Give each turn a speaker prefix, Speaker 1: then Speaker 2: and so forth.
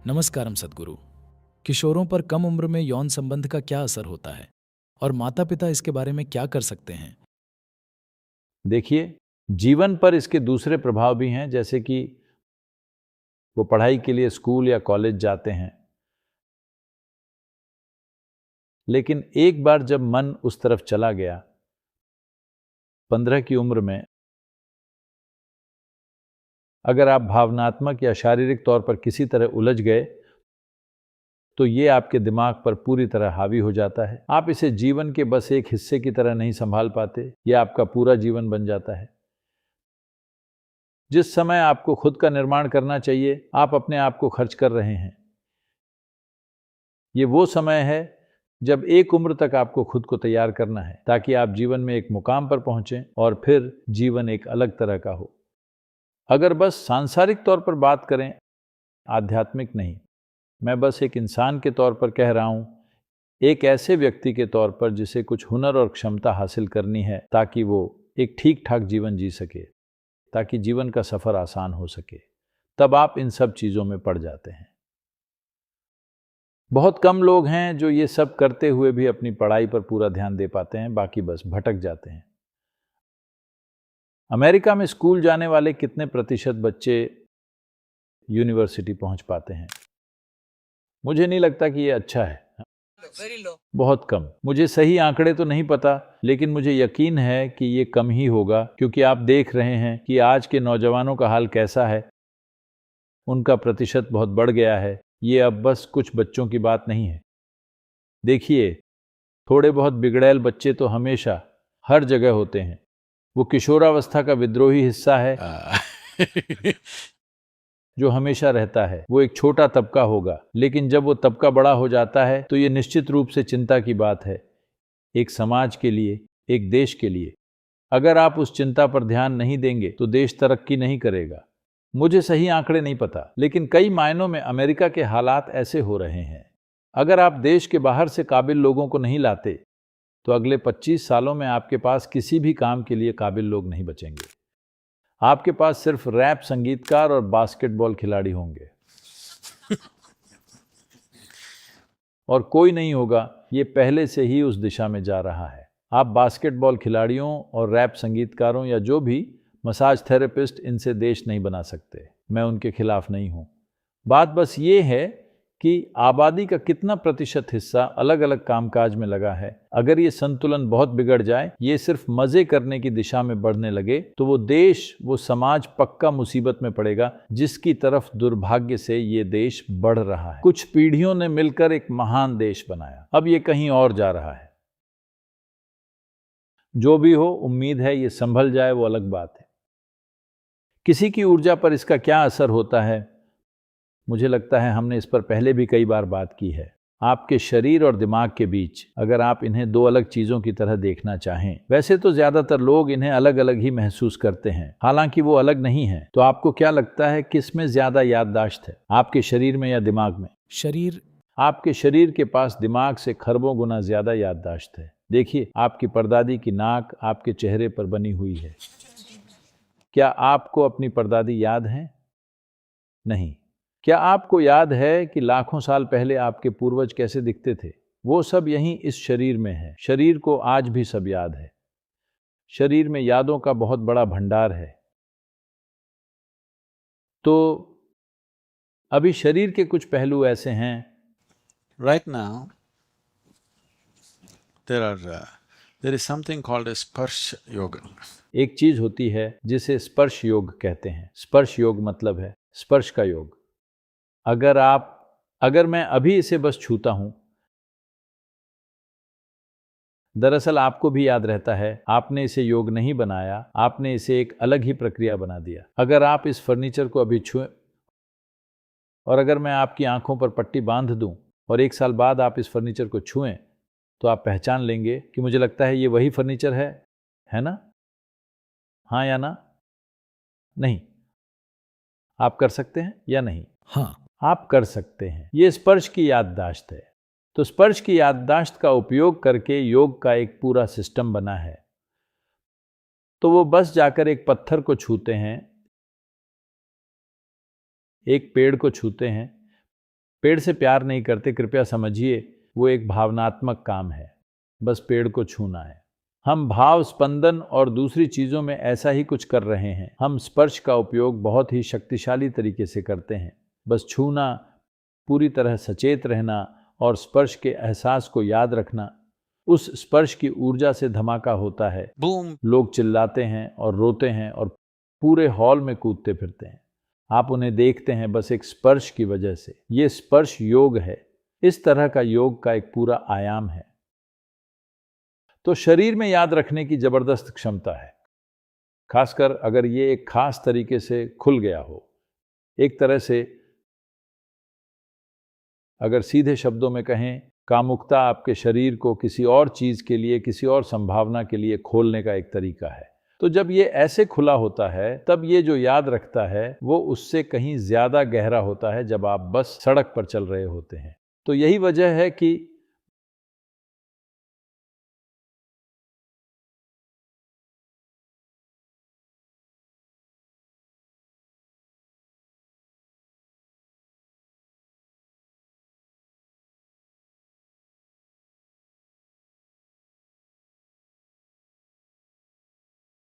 Speaker 1: नमस्कारम सद्गुरु। किशोरों पर कम उम्र में यौन संबंध का क्या असर होता है और माता पिता इसके बारे में क्या कर सकते हैं?
Speaker 2: देखिए, जीवन पर इसके दूसरे प्रभाव भी हैं, जैसे कि वो पढ़ाई के लिए स्कूल या कॉलेज जाते हैं, लेकिन एक बार जब मन उस तरफ चला गया, 15 की उम्र में, अगर आप भावनात्मक या शारीरिक तौर पर किसी तरह उलझ गए, तो ये आपके दिमाग पर पूरी तरह हावी हो जाता है। आप इसे जीवन के बस एक हिस्से की तरह नहीं संभाल पाते, यह आपका पूरा जीवन बन जाता है। जिस समय आपको खुद का निर्माण करना चाहिए, आप अपने आप को खर्च कर रहे हैं। ये वो समय है जब एक उम्र तक आपको खुद को तैयार करना है, ताकि आप जीवन में एक मुकाम पर पहुंचें और फिर जीवन एक अलग तरह का हो। अगर बस सांसारिक तौर पर बात करें, आध्यात्मिक नहीं, मैं बस एक इंसान के तौर पर कह रहा हूं, एक ऐसे व्यक्ति के तौर पर जिसे कुछ हुनर और क्षमता हासिल करनी है, ताकि वो एक ठीक ठाक जीवन जी सके, ताकि जीवन का सफर आसान हो सके, तब आप इन सब चीजों में पड़ जाते हैं। बहुत कम लोग हैं जो ये सब करते हुए भी अपनी पढ़ाई पर पूरा ध्यान दे पाते हैं, बाकी बस भटक जाते हैं। अमेरिका में स्कूल जाने वाले कितने प्रतिशत बच्चे यूनिवर्सिटी पहुंच पाते हैं? मुझे नहीं लगता कि ये अच्छा है। बहुत कम। मुझे सही आंकड़े तो नहीं पता, लेकिन मुझे यकीन है कि ये कम ही होगा, क्योंकि आप देख रहे हैं कि आज के नौजवानों का हाल कैसा है। उनका प्रतिशत बहुत बढ़ गया है। ये अब बस कुछ बच्चों की बात नहीं है। देखिए, थोड़े बहुत बिगड़ैल बच्चे तो हमेशा हर जगह होते हैं। वो किशोरावस्था का विद्रोही हिस्सा है जो हमेशा रहता है। वो एक छोटा तबका होगा, लेकिन जब वो तबका बड़ा हो जाता है तो ये निश्चित रूप से चिंता की बात है, एक समाज के लिए, एक देश के लिए। अगर आप उस चिंता पर ध्यान नहीं देंगे तो देश तरक्की नहीं करेगा। मुझे सही आंकड़े नहीं पता, लेकिन कई मायनों में अमेरिका के हालात ऐसे हो रहे हैं। अगर आप देश के बाहर से काबिल लोगों को नहीं लाते, तो अगले 25 सालों में आपके पास किसी भी काम के लिए काबिल लोग नहीं बचेंगे। आपके पास सिर्फ रैप संगीतकार और बास्केटबॉल खिलाड़ी होंगे और कोई नहीं होगा। ये पहले से ही उस दिशा में जा रहा है। आप बास्केटबॉल खिलाड़ियों और रैप संगीतकारों या जो भी मसाज थेरेपिस्ट, इनसे देश नहीं बना सकते। मैं उनके खिलाफ नहीं हूं। बात बस ये है कि आबादी का कितना प्रतिशत हिस्सा अलग अलग कामकाज में लगा है। अगर ये संतुलन बहुत बिगड़ जाए, ये सिर्फ मजे करने की दिशा में बढ़ने लगे, तो वो देश, वो समाज पक्का मुसीबत में पड़ेगा, जिसकी तरफ दुर्भाग्य से ये देश बढ़ रहा है। कुछ पीढ़ियों ने मिलकर एक महान देश बनाया, अब ये कहीं और जा रहा है। जो भी हो, उम्मीद है ये संभल जाए, वो अलग बात है। किसी की ऊर्जा पर इसका क्या असर होता है? मुझे लगता है हमने इस पर पहले भी कई बार बात की है। आपके शरीर और दिमाग के बीच, अगर आप इन्हें दो अलग चीजों की तरह देखना चाहें, वैसे तो ज्यादातर लोग इन्हें अलग अलग ही महसूस करते हैं, हालांकि वो अलग नहीं है। तो आपको क्या लगता है, किस में ज्यादा याददाश्त है, आपके शरीर में या दिमाग में?
Speaker 1: शरीर।
Speaker 2: आपके शरीर के पास दिमाग से खरबों गुना ज्यादा याददाश्त है। देखिए, आपकी परदादी की नाक आपके चेहरे पर बनी हुई है। क्या आपको अपनी परदादी याद है? नहीं। क्या आपको याद है कि लाखों साल पहले आपके पूर्वज कैसे दिखते थे? वो सब यहीं इस शरीर में है। शरीर को आज भी सब याद है। शरीर में यादों का बहुत बड़ा भंडार है। तो अभी शरीर के कुछ पहलू ऐसे हैं।
Speaker 3: Right now, there is something called as Sparsh Yoga.
Speaker 2: एक चीज होती है जिसे स्पर्श योग कहते हैं। स्पर्श योग मतलब है स्पर्श का योग। अगर मैं अभी इसे बस छूता हूं, दरअसल आपको भी याद रहता है, आपने इसे योग नहीं बनाया, आपने इसे एक अलग ही प्रक्रिया बना दिया। अगर आप इस फर्नीचर को अभी छुएं और अगर मैं आपकी आंखों पर पट्टी बांध दूं और 1 साल बाद आप इस फर्नीचर को छुएं, तो आप पहचान लेंगे कि मुझे लगता है ये वही फर्नीचर है ना? हाँ या ना? नहीं। आप कर सकते हैं या नहीं?
Speaker 1: हाँ।
Speaker 2: आप कर सकते हैं। ये स्पर्श की याददाश्त है। तो स्पर्श की याददाश्त का उपयोग करके योग का एक पूरा सिस्टम बना है। तो वो बस जाकर एक पत्थर को छूते हैं, एक पेड़ को छूते हैं, पेड़ से प्यार नहीं करते, कृपया समझिए, वो एक भावनात्मक काम है, बस पेड़ को छूना है। हम भाव, स्पंदन और दूसरी चीज़ों में ऐसा ही कुछ कर रहे हैं। हम स्पर्श का उपयोग बहुत ही शक्तिशाली तरीके से करते हैं। बस छूना, पूरी तरह सचेत रहना और स्पर्श के एहसास को याद रखना। उस स्पर्श की ऊर्जा से धमाका होता है।
Speaker 3: boom,
Speaker 2: लोग चिल्लाते हैं और रोते हैं और पूरे हॉल में कूदते फिरते हैं। आप उन्हें देखते हैं बस एक स्पर्श की वजह से। ये स्पर्श योग है। इस तरह का योग का एक पूरा आयाम है। तो शरीर में याद रखने की जबरदस्त क्षमता है, खासकर अगर ये एक खास तरीके से खुल गया हो। एक तरह से अगर सीधे शब्दों में कहें, कामुकता आपके शरीर को किसी और चीज के लिए, किसी और संभावना के लिए खोलने का एक तरीका है। तो जब ये ऐसे खुला होता है, तब ये जो याद रखता है वो उससे कहीं ज्यादा गहरा होता है जब आप बस सड़क पर चल रहे होते हैं। तो यही वजह है कि